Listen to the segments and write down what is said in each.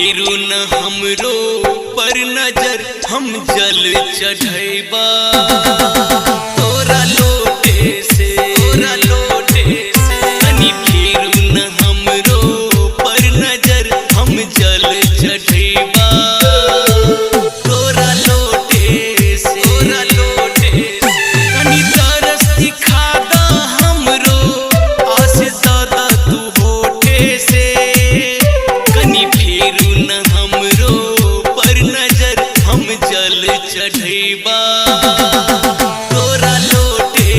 फेरू न हमरो पर नजर हम जल चढ़ैबा तोरा लोटे से कनी फेरू न हमरो पर नजर हम जल चढ़ैबा तोरा लोटे से कनी तरस दिखा दा हमरो आस दादा तू होठे से कनी फेरू न हमरो पर नजर हम जल चढ़ैबा तोरा लोटे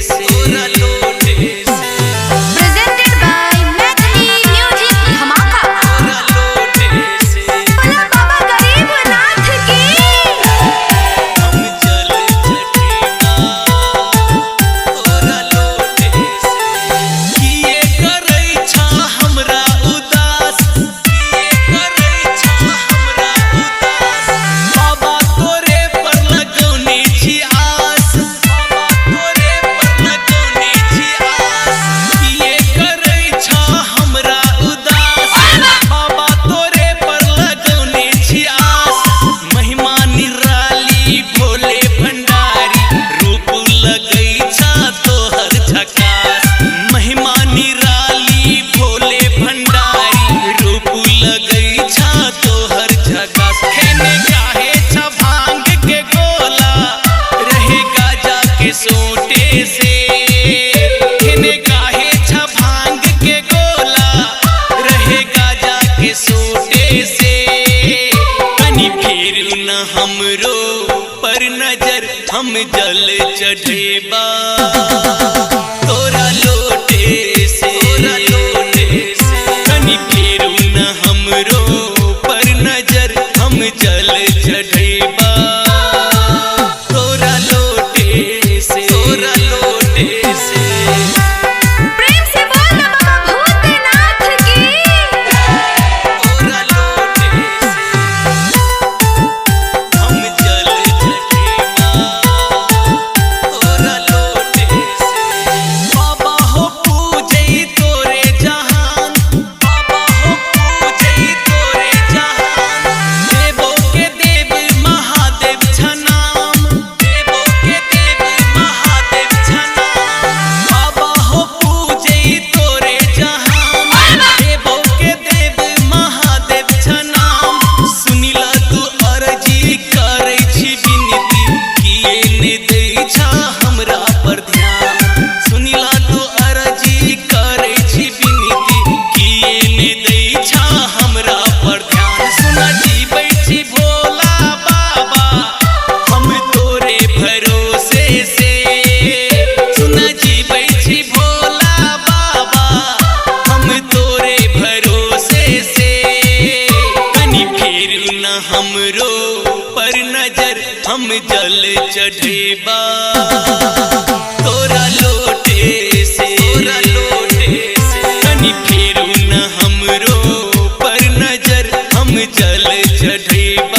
से Presented by Mathli Music Dhamaka। तोरा लोटे से बोला बाबा गरीबनाथ की। हम जल चढ़ैबा तोरा लोटे से किए करै छा हमरा उदास बाबा तोरे पर लगौने छी आस किए करै छा हमरा उदास बाबा तोरे पर लगौने छी आस महिमा निराली भोले भंडारी रूप लगै छा तोहर झकास महिमा निराली भोले भंडारी रूप लगै छा तोहर झकास खेने काहे छा भांग के गोला रहे गाजा के सोटे से खेने काहे छा भांग के गोला रहे गाजा के सोटे से कनी फेरू न हमरो पर नजर हम जल चढ़ैबा तोरा लोटे से कनी फेरू न हमरो पर नजर हम जल चढ़ैबा तोरा लोटे से प्रेम से बोल बाबा भूतनाथ की। तोरा लोटे से हम जल चढ़ैबा तोरा लोटे से बाबा हो पूजै तोरे जहान बाबा हो पूजै तोरे जहान देवो के देव महादेव छनाम देवो के देव महादेव छनाम बाबा हो पूजै तोरे जहान देवो के देव महादेव छनाम सुनिला तू अर्जी करै छी विनती किए ने दै छा हमरा पर ध्यान सुनिला तू अर्जी करै छी विनती किए ने दै छा हमरा पर ध्यान सुना जीबै छी भोला बाबा हम तोरे भरोसे से सुना जीबै छी भोला बाबा हम तोरे भरोसे से कनी फेरू न हमरो पर नजर हम जल चढ़ैबा तोरा लोटे से कनी फेरू न हमरो पर नजर हम जल चढ़ैबा